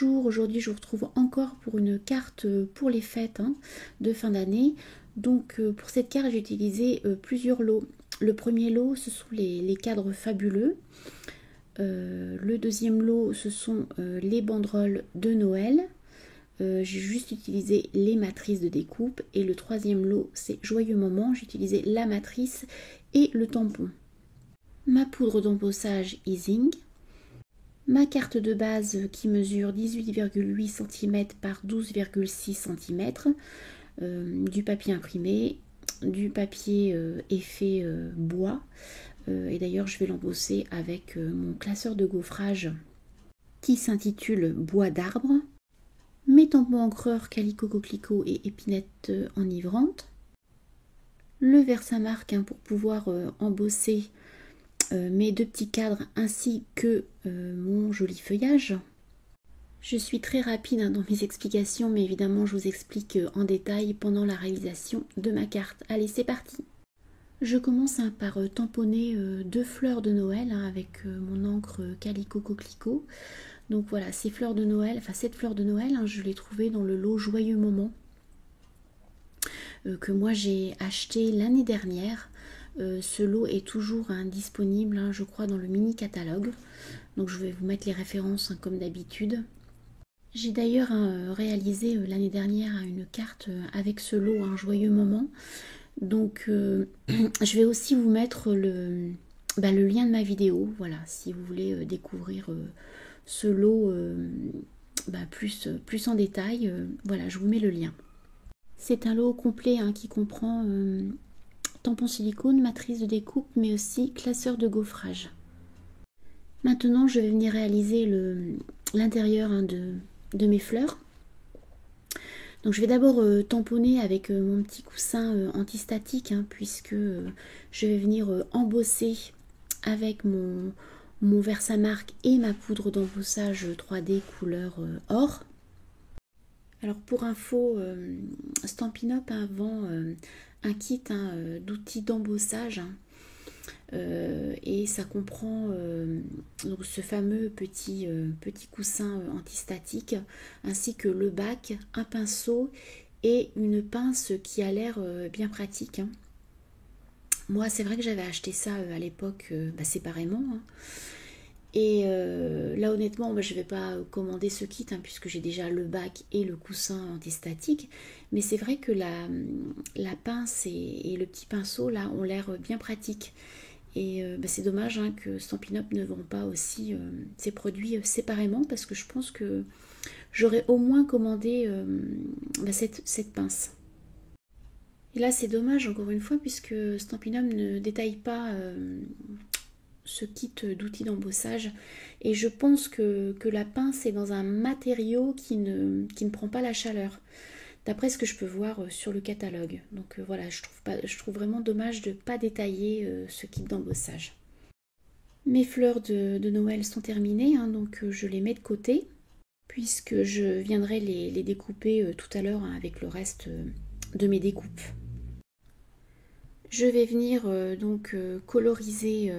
Bonjour, aujourd'hui je vous retrouve encore pour une carte pour les fêtes de fin d'année. Donc pour cette carte j'ai utilisé plusieurs lots. Le premier lot ce sont les cadres fabuleux. Le deuxième lot ce sont les banderoles de Noël. J'ai juste utilisé les matrices de découpe. Et le troisième lot c'est Joyeux Moment. J'ai utilisé la matrice et le tampon. Ma poudre d'embossage Easing. Ma carte de base qui mesure 18,8 cm par 12,6 cm, du papier imprimé, du papier effet bois, et d'ailleurs je vais l'embosser avec mon classeur de gaufrage qui s'intitule Bois d'arbre, mes tampons encreurs Calico Coquelicot et épinette enivrante, le Versamark pour pouvoir embosser mes deux petits cadres ainsi que mon joli feuillage. Je suis très rapide dans mes explications, mais évidemment je vous explique en détail pendant la réalisation de ma carte. Allez, c'est parti. Je commence par tamponner deux fleurs de Noël avec mon encre Calico Coquelicot. Donc voilà, ces fleurs de Noël, enfin cette fleur de Noël, je l'ai trouvée dans le lot Joyeux Moment que moi j'ai acheté l'année dernière. Ce lot est toujours disponible, je crois, dans le mini catalogue. Donc je vais vous mettre les références comme d'habitude. J'ai d'ailleurs réalisé l'année dernière une carte avec ce lot, Joyeux Moment. Donc je vais aussi vous mettre le lien de ma vidéo. Voilà, si vous voulez découvrir ce lot plus en détail, voilà, je vous mets le lien. C'est un lot complet qui comprend tampon silicone, matrice de découpe, mais aussi classeur de gaufrage. Maintenant, je vais venir réaliser l'intérieur de mes fleurs. Donc, je vais d'abord tamponner avec mon petit coussin antistatique, puisque je vais venir embosser avec mon Versamark et ma poudre d'embossage 3D couleur or. Alors, pour info, Stampin' Up vend un kit d'outils d'embossage et ça comprend donc ce fameux petit coussin antistatique ainsi que le bac, un pinceau et une pince qui a l'air bien pratique. Moi c'est vrai que j'avais acheté ça à l'époque séparément. Et là honnêtement je ne vais pas commander ce kit puisque j'ai déjà le bac et le coussin antistatique, mais c'est vrai que la pince et le petit pinceau là ont l'air bien pratiques et c'est dommage que Stampin' Up ne vend pas aussi ses produits séparément, parce que je pense que j'aurais au moins commandé cette pince. Et là c'est dommage encore une fois puisque Stampin' Up ne détaille pas ce kit d'outils d'embossage, et je pense que la pince est dans un matériau qui ne prend pas la chaleur d'après ce que je peux voir sur le catalogue. Donc voilà, je trouve vraiment dommage de ne pas détailler ce kit d'embossage. Mes fleurs de Noël sont terminées, donc je les mets de côté puisque je viendrai les découper tout à l'heure avec le reste de mes découpes. Je vais venir donc coloriser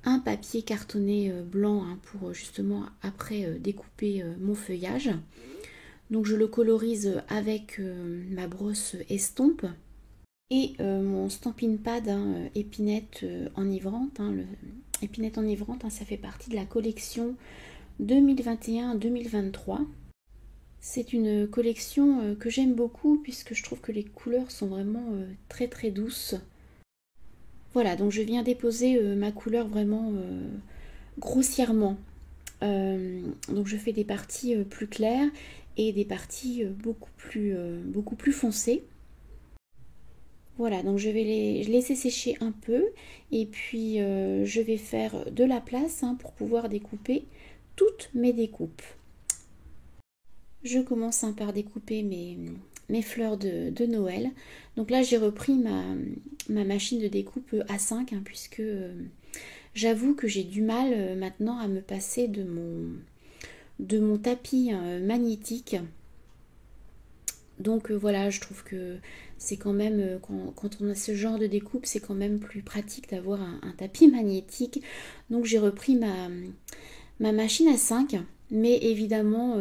un papier cartonné blanc pour justement après découper mon feuillage. Donc je le colorise avec ma brosse estompe et mon Stampin' Pad épinette enivrante. Épinette enivrante, ça fait partie de la collection 2021-2023. C'est une collection que j'aime beaucoup puisque je trouve que les couleurs sont vraiment très très douces. Voilà, donc je viens déposer ma couleur vraiment grossièrement. Donc je fais des parties plus claires et des parties beaucoup plus foncées. Voilà, donc je vais les laisser sécher un peu et puis je vais faire de la place pour pouvoir découper toutes mes découpes. Je commence par découper mes fleurs de Noël. Donc là j'ai repris ma machine de découpe A5 puisque j'avoue que j'ai du mal maintenant à me passer de mon tapis magnétique. Donc voilà, je trouve que c'est quand même, quand on a ce genre de découpe, c'est quand même plus pratique d'avoir un tapis magnétique. Donc j'ai repris ma machine à 5, Mais évidemment,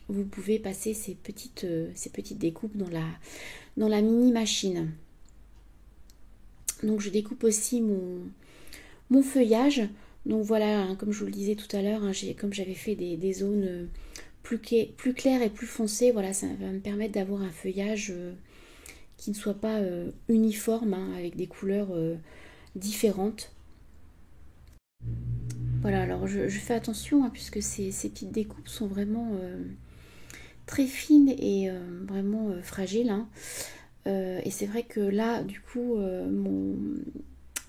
vous pouvez passer ces petites découpes dans la mini machine. Donc je découpe aussi mon feuillage. Donc voilà, hein, comme je vous le disais tout à l'heure, hein, comme j'avais fait des zones plus claires et plus foncées, voilà, ça va me permettre d'avoir un feuillage qui ne soit pas uniforme, hein, avec des couleurs différentes. Voilà, alors je fais attention, hein, puisque ces petites découpes sont vraiment très fines et vraiment fragiles, hein. Et c'est vrai que là, du coup,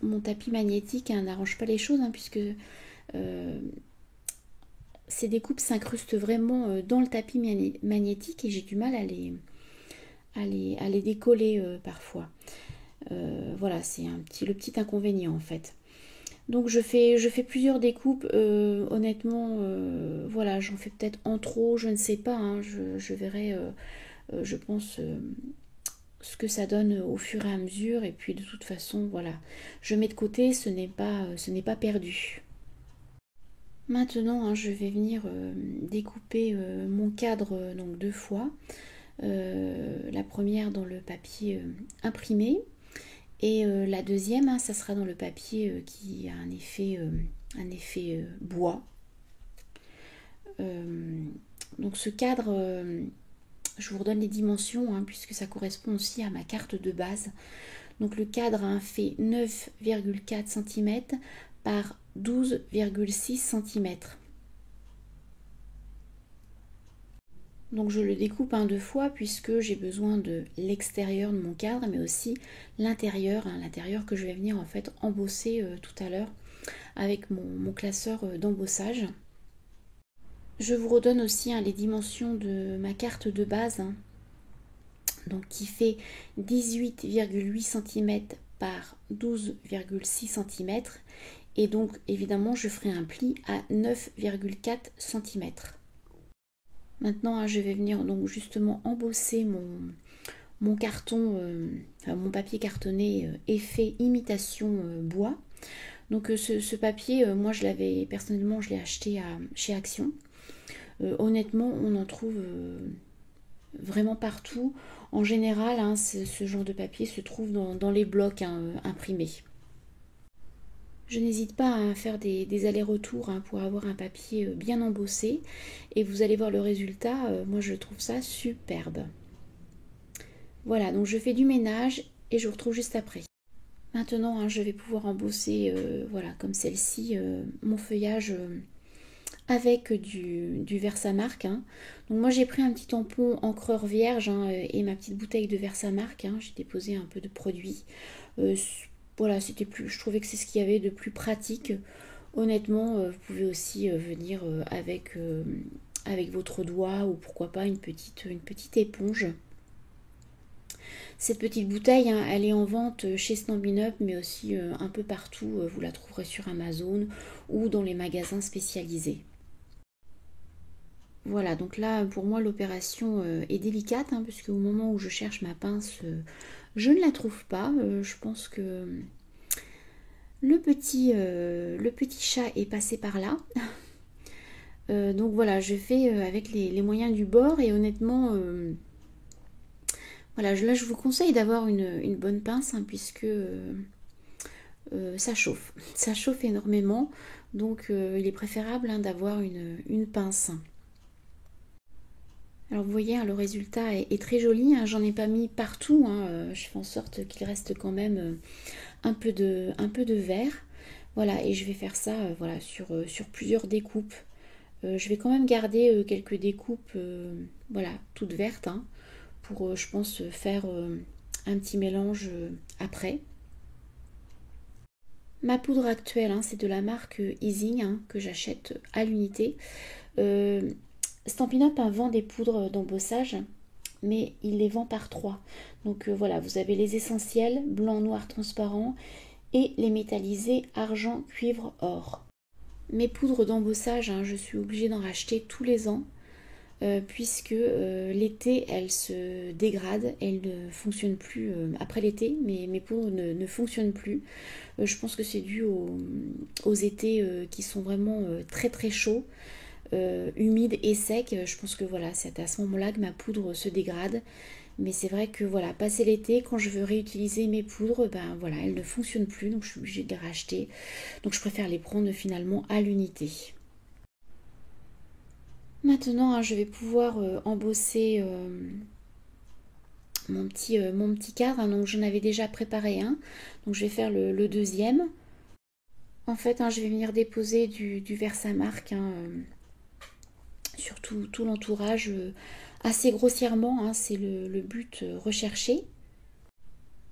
mon tapis magnétique, hein, n'arrange pas les choses, hein, puisque ces découpes s'incrustent vraiment dans le tapis magnétique et j'ai du mal à les décoller parfois. Voilà, c'est le petit inconvénient en fait. Donc je fais plusieurs découpes. Honnêtement, voilà, j'en fais peut-être en trop, je ne sais pas, hein, je verrai, je pense, ce que ça donne au fur et à mesure. Et puis de toute façon, voilà, je mets de côté, ce n'est pas perdu. Maintenant, hein, je vais venir découper mon cadre donc 2 fois. La première dans le papier imprimé et la deuxième, hein, ça sera dans le papier qui a un effet bois. Donc ce cadre, je vous redonne les dimensions, hein, puisque ça correspond aussi à ma carte de base. Donc le cadre, hein, fait 9,4 cm par 12,6 cm. Donc je le découpe 2 fois puisque j'ai besoin de l'extérieur de mon cadre, mais aussi l'intérieur, hein, l'intérieur que je vais venir en fait embosser tout à l'heure avec mon classeur d'embossage. Je vous redonne aussi, hein, les dimensions de ma carte de base, hein, donc qui fait 18,8 cm par 12,6 cm. Et donc évidemment je ferai un pli à 9,4 cm. Maintenant, hein, je vais venir donc justement embosser mon carton, enfin, mon papier cartonné effet imitation bois. Donc ce papier, moi personnellement je l'ai acheté chez Action. Honnêtement, on en trouve vraiment partout. En général, hein, ce genre de papier se trouve dans les blocs, hein, imprimés. Je n'hésite pas à faire des allers-retours, hein, pour avoir un papier bien embossé. Et vous allez voir le résultat, moi je trouve ça superbe. Voilà, donc je fais du ménage et je vous retrouve juste après. Maintenant, hein, je vais pouvoir embosser, voilà, comme celle-ci, mon feuillage avec du Versamark, hein. Donc moi j'ai pris un petit tampon encreur vierge, hein, et ma petite bouteille de Versamark, hein. J'ai déposé un peu de produit. Voilà, je trouvais que c'est ce qu'il y avait de plus pratique. Honnêtement, vous pouvez aussi venir avec votre doigt ou pourquoi pas une petite éponge. Cette petite bouteille, hein, elle est en vente chez Stampin' Up, mais aussi un peu partout. Vous la trouverez sur Amazon ou dans les magasins spécialisés. Voilà, donc là, pour moi, l'opération est délicate, hein, parce qu'au moment où je cherche ma pince, je ne la trouve pas. Je pense que le petit chat est passé par là. Donc voilà, je fais avec les moyens du bord et honnêtement, voilà, là je vous conseille d'avoir une bonne pince, hein, puisque ça chauffe. Ça chauffe énormément, donc il est préférable, hein, d'avoir une pince. Alors vous voyez, hein, le résultat est très joli, hein. J'en ai pas mis partout, hein. Je fais en sorte qu'il reste quand même un peu de vert. Voilà, et je vais faire ça voilà, sur plusieurs découpes. Je vais quand même garder quelques découpes voilà, toutes vertes, hein, pour je pense faire un petit mélange après. Ma poudre actuelle, hein, c'est de la marque Easing, hein, que j'achète à l'unité. Stampin' Up vend des poudres d'embossage, mais il les vend par 3. Donc voilà, vous avez les essentiels, blanc, noir, transparent, et les métallisés, argent, cuivre, or. Mes poudres d'embossage, hein, je suis obligée d'en racheter tous les ans, puisque l'été, elles se dégradent, elles ne fonctionnent plus après l'été, mais mes poudres ne fonctionnent plus. Je pense que c'est dû aux étés qui sont vraiment très très chauds. humide et sec. Je pense que voilà, c'est à ce moment-là que ma poudre se dégrade. Mais c'est vrai que voilà, passé l'été, quand je veux réutiliser mes poudres, ben voilà, elles ne fonctionnent plus, donc je suis obligée de les racheter. Donc je préfère les prendre finalement à l'unité. Maintenant, hein, je vais pouvoir embosser mon petit cadre, hein. Donc j'en avais déjà préparé un, donc je vais faire le deuxième. En fait, hein, je vais venir déposer du Versamark, hein, sur tout l'entourage, assez grossièrement, hein, c'est le but recherché.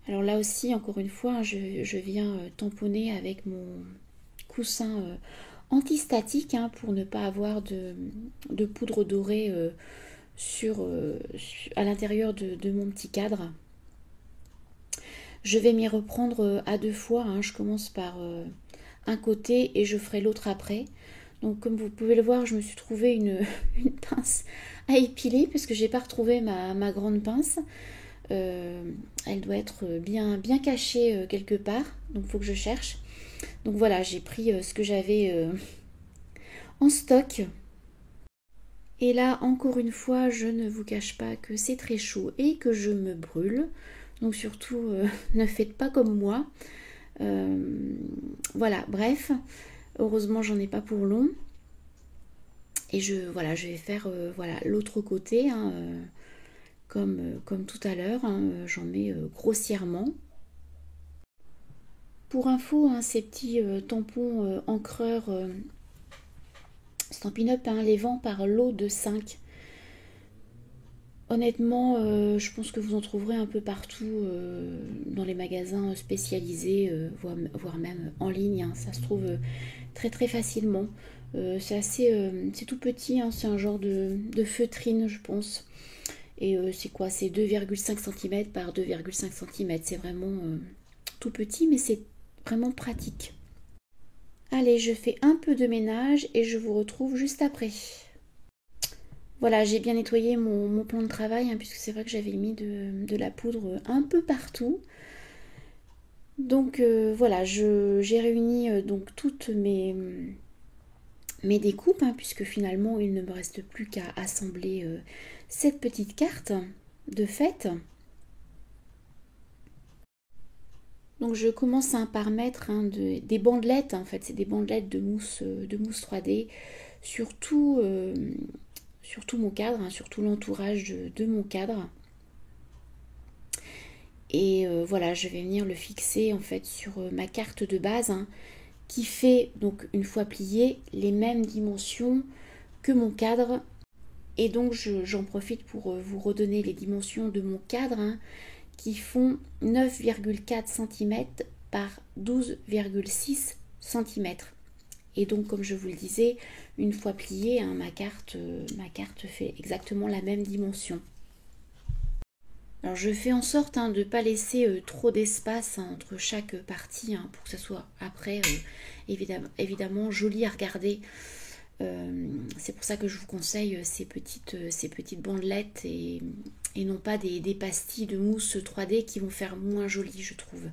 Alors là aussi, encore une fois, hein, je viens tamponner avec mon coussin antistatique, hein, pour ne pas avoir de poudre dorée à l'intérieur de mon petit cadre. Je vais m'y reprendre à deux fois, hein. Je commence par un côté et je ferai l'autre après. Donc comme vous pouvez le voir, je me suis trouvé une pince à épiler parce que j'ai pas retrouvé ma grande pince. Elle doit être bien cachée quelque part, donc il faut que je cherche. Donc voilà, j'ai pris ce que j'avais en stock. Et là, encore une fois, je ne vous cache pas que c'est très chaud et que je me brûle. Donc surtout, ne faites pas comme moi. Voilà, bref. Heureusement, j'en ai pas pour long. Et je vais faire voilà, l'autre côté, hein, comme tout à l'heure, hein, j'en mets grossièrement. Pour info, hein, ces petits tampons encreurs Stampin' Up, hein, les vend par lot de 5. Honnêtement, je pense que vous en trouverez un peu partout dans les magasins spécialisés, voire même en ligne, hein. Ça se trouve très très facilement. C'est tout petit, hein, c'est un genre de feutrine, je pense. Et c'est quoi? C'est 2,5 cm par 2,5 cm. C'est vraiment tout petit, mais c'est vraiment pratique. Allez, je fais un peu de ménage et je vous retrouve juste après. Voilà, j'ai bien nettoyé mon plan de travail, hein, puisque c'est vrai que j'avais mis de la poudre un peu partout. Donc voilà, j'ai réuni donc toutes mes découpes, hein, puisque finalement il ne me reste plus qu'à assembler cette petite carte de fête. Donc je commence, hein, par mettre, hein, des bandelettes, en fait c'est des bandelettes de mousse 3D sur tout mon cadre, hein, sur tout l'entourage de mon cadre. Et voilà, je vais venir le fixer en fait sur ma carte de base, hein, qui fait donc une fois pliée les mêmes dimensions que mon cadre. Et donc j'en profite pour vous redonner les dimensions de mon cadre, hein, qui font 9,4 cm par 12,6 cm. Et donc comme je vous le disais, une fois pliée, hein, ma carte fait exactement la même dimension. Alors je fais en sorte, hein, de ne pas laisser trop d'espace, hein, entre chaque partie, hein, pour que ça soit après évidemment joli à regarder. C'est pour ça que je vous conseille ces petites bandelettes et non pas des pastilles de mousse 3D qui vont faire moins joli, je trouve.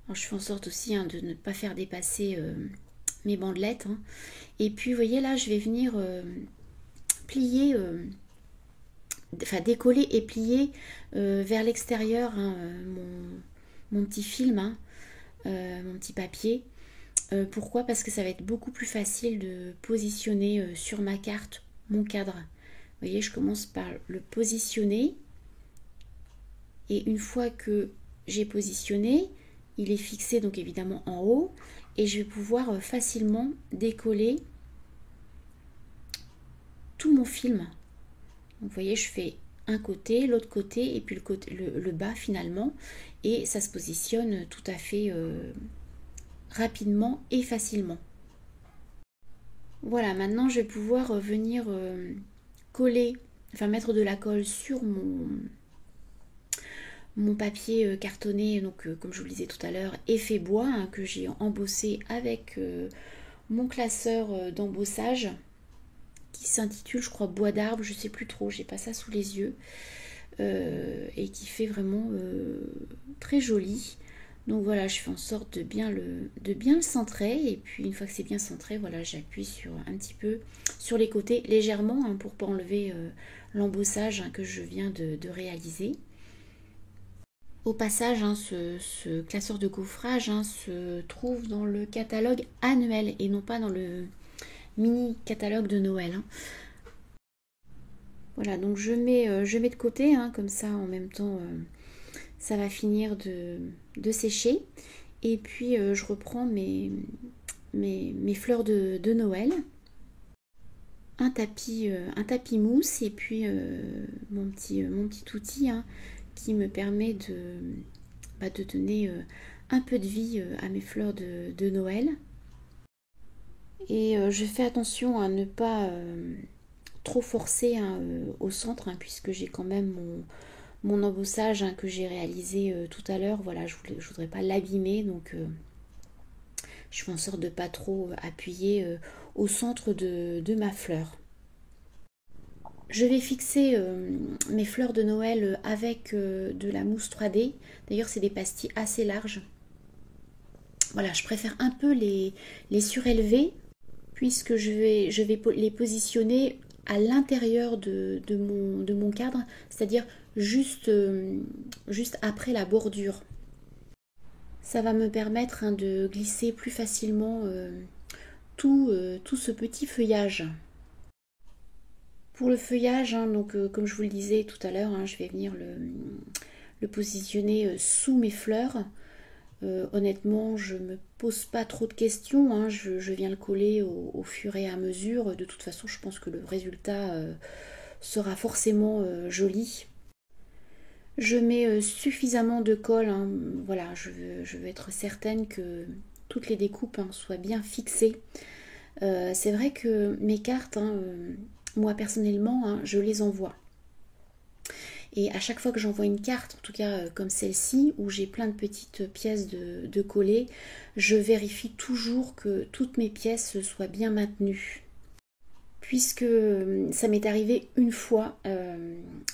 Alors je fais en sorte aussi, hein, de ne pas faire dépasser mes bandelettes, hein. Et puis vous voyez là, je vais venir plier, décoller et plier vers l'extérieur, hein, mon petit film, hein, mon petit papier. Pourquoi? Parce que ça va être beaucoup plus facile de positionner sur ma carte mon cadre. Vous voyez, je commence par le positionner. Et une fois que j'ai positionné, il est fixé donc évidemment en haut. Et je vais pouvoir facilement décoller tout mon film. Donc, vous voyez, je fais un côté, l'autre côté et puis le bas finalement. Et ça se positionne tout à fait rapidement et facilement. Voilà, maintenant je vais pouvoir venir coller, enfin mettre de la colle sur mon papier cartonné, donc comme je vous le disais tout à l'heure, effet bois, hein, que j'ai embossé avec mon classeur d'embossage qui s'intitule, je crois, bois d'arbre, je sais plus trop, j'ai pas ça sous les yeux, et qui fait vraiment très joli. Donc voilà, je fais en sorte de bien le centrer. Et puis une fois que c'est bien centré, voilà, j'appuie sur un petit peu sur les côtés légèrement hein, pour ne pas enlever l'embossage hein, que je viens de réaliser. Au passage, hein, ce classeur de gaufrage hein, se trouve dans le catalogue annuel et non pas dans le mini catalogue de Noël. Hein. Voilà, donc je mets de côté, hein, comme ça en même temps ça va finir de sécher. Et puis je reprends mes fleurs de Noël, un tapis mousse et puis mon petit outil hein, qui me permet de donner un peu de vie à mes fleurs de Noël. Et je fais attention à ne pas trop forcer hein, au centre hein, puisque j'ai quand même mon embossage hein, que j'ai réalisé tout à l'heure. Voilà, je voudrais pas l'abîmer donc je fais en sorte de pas trop appuyer au centre de ma fleur. Je vais fixer mes fleurs de Noël avec de la mousse 3D. D'ailleurs, c'est des pastilles assez larges. Voilà, je préfère un peu les surélever puisque je vais les positionner à l'intérieur de mon cadre, c'est-à-dire juste après la bordure. Ça va me permettre hein, de glisser plus facilement tout ce petit feuillage. Pour le feuillage, hein, donc, comme je vous le disais tout à l'heure, hein, je vais venir le positionner sous mes fleurs. Honnêtement, je ne me pose pas trop de questions. Hein, je viens le coller au fur et à mesure. De toute façon, je pense que le résultat sera forcément joli. Je mets suffisamment de colle. Hein, voilà, je veux être certaine que toutes les découpes hein, soient bien fixées. C'est vrai que mes cartes, hein, moi personnellement, hein, je les envoie. Et à chaque fois que j'envoie une carte, en tout cas comme celle-ci, où j'ai plein de petites pièces de coller, je vérifie toujours que toutes mes pièces soient bien maintenues. Puisque ça m'est arrivé une fois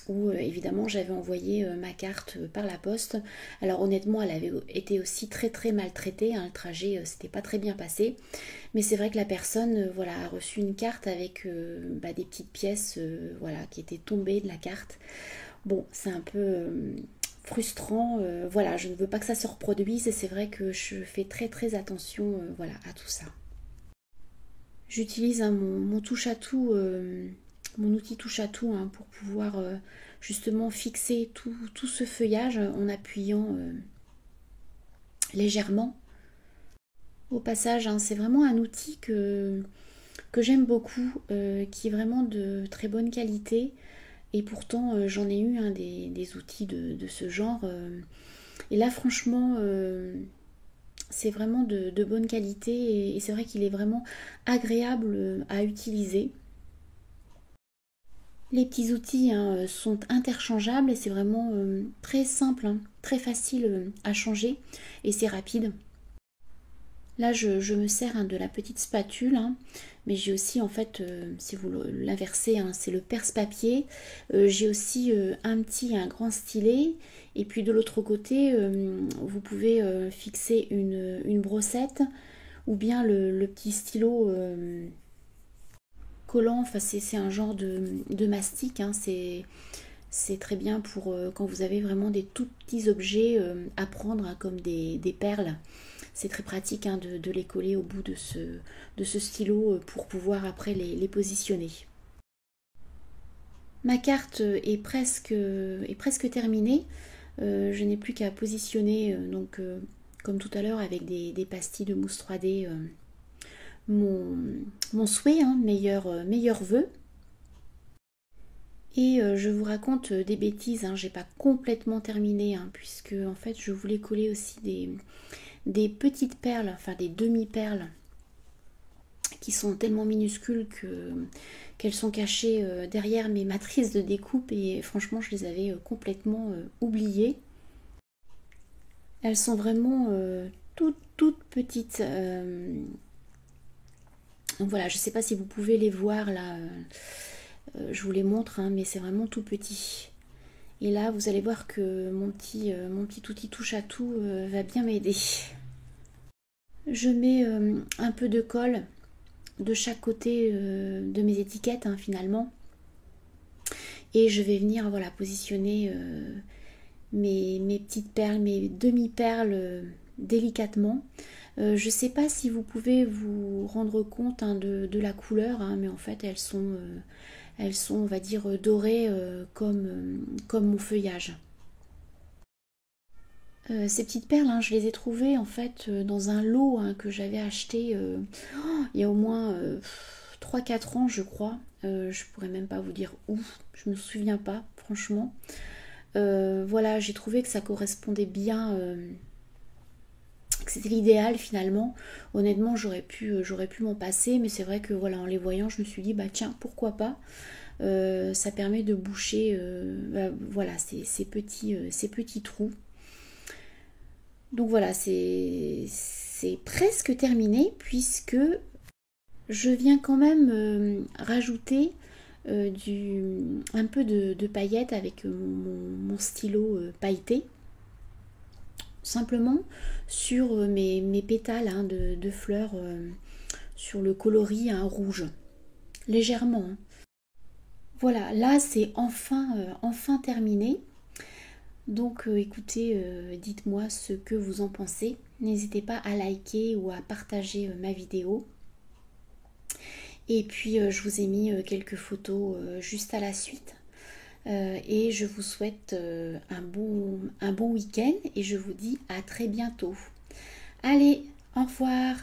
où évidemment j'avais envoyé ma carte par la poste. Alors honnêtement elle avait été aussi très très maltraitée, hein, le trajet s'était pas très bien passé. Mais c'est vrai que la personne voilà, a reçu une carte avec des petites pièces voilà, qui étaient tombées de la carte. Bon, c'est un peu frustrant. Voilà, je ne veux pas que ça se reproduise et c'est vrai que je fais très très attention voilà, à tout ça. J'utilise hein, mon touche à tout, mon outil touche à tout hein, pour pouvoir justement fixer tout ce feuillage en appuyant légèrement. Au passage, hein, c'est vraiment un outil que j'aime beaucoup, qui est vraiment de très bonne qualité. Et pourtant, j'en ai eu hein, des outils de ce genre. Et là, franchement, c'est vraiment de bonne qualité et c'est vrai qu'il est vraiment agréable à utiliser. Les petits outils hein, sont interchangeables et c'est vraiment très simple, hein, très facile à changer et c'est rapide. Là, je me sers hein, de la petite spatule, hein, mais j'ai aussi, en fait, si vous l'inversez, hein, c'est le perce-papier. J'ai aussi un grand stylet. Et puis de l'autre côté, vous pouvez fixer une brossette ou bien le petit stylo collant. Enfin, c'est un genre de mastic. Hein, c'est très bien pour quand vous avez vraiment des tout petits objets à prendre, hein, comme des perles. C'est très pratique hein, de les coller au bout de ce stylo pour pouvoir après les positionner. Ma carte est presque terminée. Je n'ai plus qu'à positionner, donc, comme tout à l'heure avec des pastilles de mousse 3D, mon souhait, hein, meilleur vœu. Et je vous raconte des bêtises, hein, j'ai pas complètement terminé, hein, puisque en fait je voulais coller aussi des petites perles, enfin des demi-perles, qui sont tellement minuscules qu'elles sont cachées derrière mes matrices de découpe et franchement je les avais complètement oubliées. Elles sont vraiment toutes petites. Donc voilà, je ne sais pas si vous pouvez les voir là. Je vous les montre, hein, mais c'est vraiment tout petit. Et là, vous allez voir que mon petit outil touche à tout va bien m'aider. Je mets un peu de colle de chaque côté de mes étiquettes finalement. Et je vais venir voilà, positionner mes petites perles, mes demi-perles délicatement. Je ne sais pas si vous pouvez vous rendre compte de la couleur, mais en fait elles sont, on va dire, dorées comme mon feuillage. Ces petites perles, je les ai trouvées en fait dans un lot que j'avais acheté il y a au moins 3-4 ans je crois. Je pourrais même pas vous dire où, je me souviens pas franchement. Voilà, j'ai trouvé que ça correspondait bien, que c'était l'idéal finalement. Honnêtement, j'aurais pu m'en passer, mais c'est vrai que voilà, en les voyant, je me suis dit bah tiens, pourquoi pas. Ça permet de boucher voilà, ces petits trous. Donc voilà, c'est presque terminé puisque je viens quand même rajouter un peu de paillettes avec mon stylo pailleté. Simplement sur mes pétales de fleurs, sur le coloris rouge. Légèrement. Voilà, là c'est enfin terminé. Donc écoutez, dites-moi ce que vous en pensez. N'hésitez pas à liker ou à partager ma vidéo. Et puis je vous ai mis quelques photos juste à la suite. Et je vous souhaite un bon week-end et je vous dis à très bientôt. Allez, au revoir!